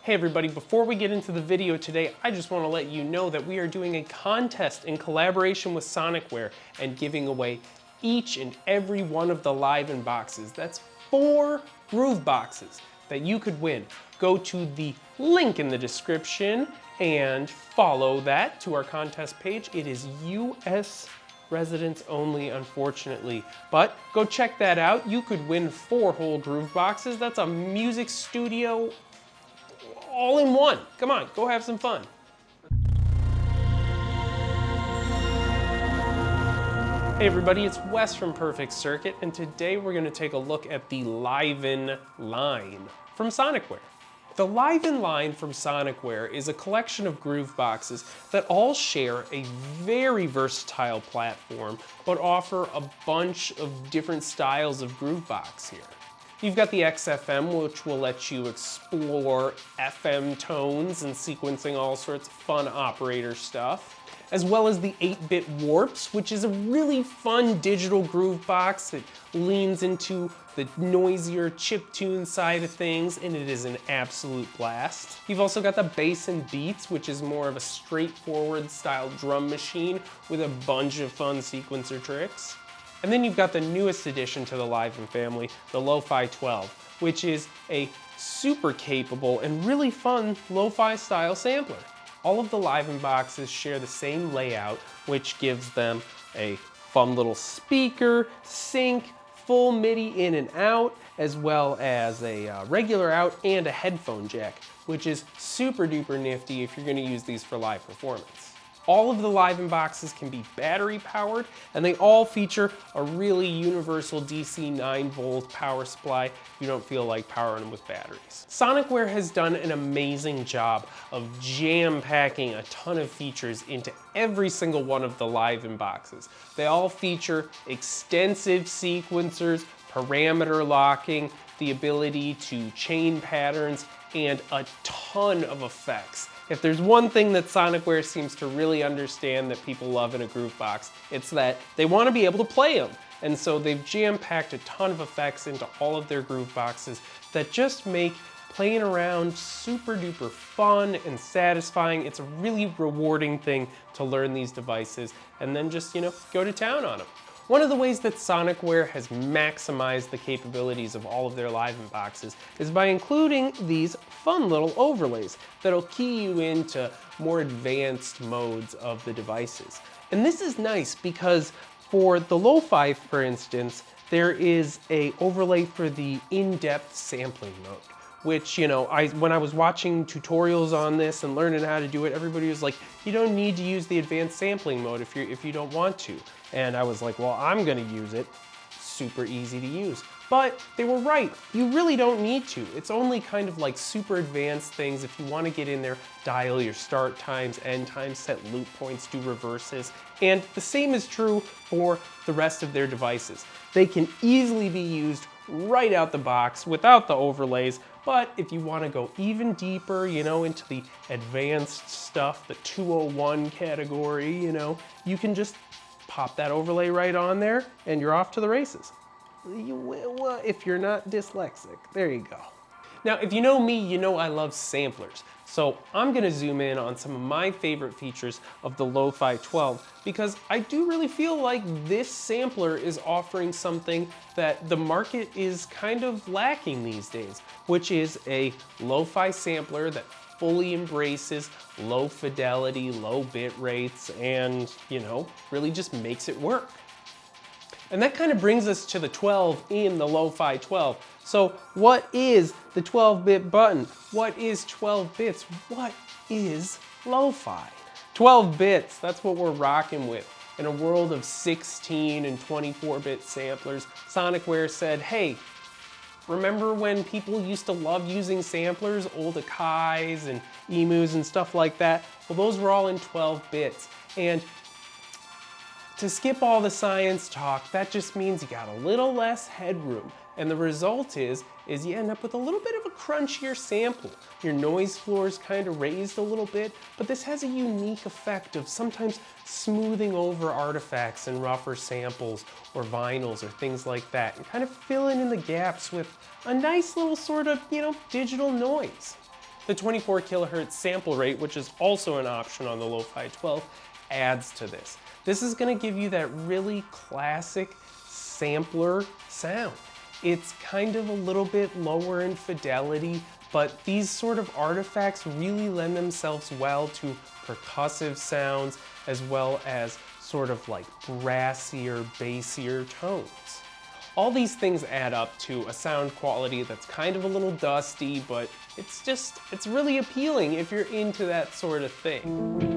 Hey everybody, before we get into the video today, I just want to let you know that we are doing a contest in collaboration with Sonicware and giving away each and every one of the Liven boxes. That's 4 Grooveboxes that you could win. Go to the link in the description and follow that to our contest page. It is US residents only, unfortunately. But go check that out. You could win 4 whole Grooveboxes. That's a music studio all in one. Come on, go have some fun. Hey everybody, it's Wes from Perfect Circuit, and today we're going to take a look at the Liven line from Sonicware. The Liven line from Sonicware is a collection of Grooveboxes that all share a very versatile platform, but offer a bunch of different styles of Groovebox here. You've got the XFM, which will let you explore FM tones and sequencing all sorts of fun operator stuff, as well as the 8-bit Warps, which is a really fun digital Groovebox that leans into the noisier chiptune side of things, and it is an absolute blast. You've also got the Bass and Beats, which is more of a straightforward style drum machine with a bunch of fun sequencer tricks. And then you've got the newest addition to the Liven family, the Lofi-12, which is a super capable and really fun lo-fi style sampler. All of the Liven boxes share the same layout, which gives them a fun little speaker, sync, full MIDI in and out, as well as a regular out and a headphone jack, which is super duper nifty if you're going to use these for live performance. All of the Liven boxes can be battery powered, and they all feature a really universal DC 9-volt power supply if you don't feel like powering them with batteries. Sonicware has done an amazing job of jam-packing a ton of features into every single one of the Liven boxes. They all feature extensive sequencers, parameter locking, the ability to chain patterns, and a ton of effects. If there's one thing that Sonicware seems to really understand that people love in a Groovebox, it's that they want to be able to play them. And so they've jam-packed a ton of effects into all of their Grooveboxes that just make playing around super duper fun and satisfying. It's a really rewarding thing to learn these devices and then just, go to town on them. One of the ways that Sonicware has maximized the capabilities of all of their Liven boxes is by including these fun little overlays that'll key you into more advanced modes of the devices. And this is nice because for the Lo-Fi, for instance, there is an overlay for the in-depth sampling mode, which, when I was watching tutorials on this and learning how to do it, everybody was like, you don't need to use the advanced sampling mode if you don't want to. And I was like, well, I'm gonna use it. Super easy to use. But they were right, you really don't need to. It's only kind of like super advanced things. If you wanna get in there, dial your start times, end times, set loop points, do reverses. And the same is true for the rest of their devices. They can easily be used right out the box without the overlays, but if you want to go even deeper, into the advanced stuff, the 201 category, you can just pop that overlay right on there and you're off to the races. If you're not dyslexic, there you go. Now, if you know me, you know I love samplers. So I'm gonna zoom in on some of my favorite features of the Lofi-12 because I do really feel like this sampler is offering something that the market is kind of lacking these days, which is a lo-fi sampler that fully embraces low fidelity, low bit rates, and, really just makes it work. And that kind of brings us to the 12 in the Lofi-12. So what is the 12-bit button? What is 12 bits? What is lo-fi? 12 bits, that's what we're rocking with. In a world of 16 and 24-bit samplers, Sonicware said, hey, remember when people used to love using samplers, old Akais and emus and stuff like that? Well, those were all in 12 bits. And to skip all the science talk, that just means you got a little less headroom. And the result is you end up with a little bit of a crunchier sample. Your noise floor is kind of raised a little bit, but this has a unique effect of sometimes smoothing over artifacts and rougher samples or vinyls or things like that, and kind of filling in the gaps with a nice little sort of, digital noise. The 24 kilohertz sample rate, which is also an option on the Lofi-12, adds to this. This is going to give you that really classic sampler sound. It's kind of a little bit lower in fidelity, but these sort of artifacts really lend themselves well to percussive sounds as well as sort of like brassier, bassier tones. All these things add up to a sound quality that's kind of a little dusty, but it's really appealing if you're into that sort of thing.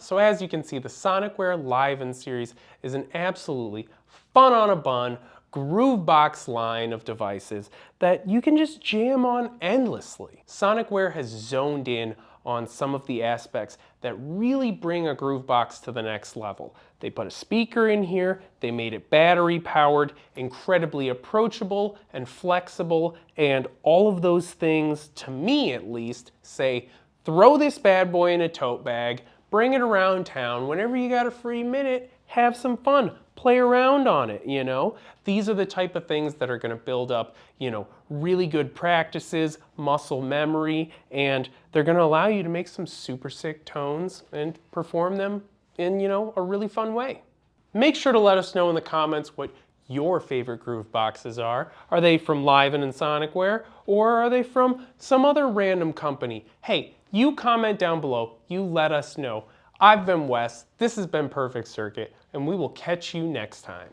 So as you can see, the Sonicware Liven series is an absolutely fun on a bun, Groovebox line of devices that you can just jam on endlessly. Sonicware has zoned in on some of the aspects that really bring a Groovebox to the next level. They put a speaker in here, they made it battery powered, incredibly approachable and flexible, and all of those things, to me at least, say, throw this bad boy in a tote bag, bring it around town, whenever you got a free minute, have some fun, play around on it, you know? These are the type of things that are gonna build up, you know, really good practices, muscle memory, and they're gonna allow you to make some super sick tones and perform them in, you know, a really fun way. Make sure to let us know in the comments what your favorite groove boxes are. Are they from Liven and Sonicware, or are they from some other random company? Hey, you comment down below, you let us know. I've been Wes, this has been Perfect Circuit, and we will catch you next time.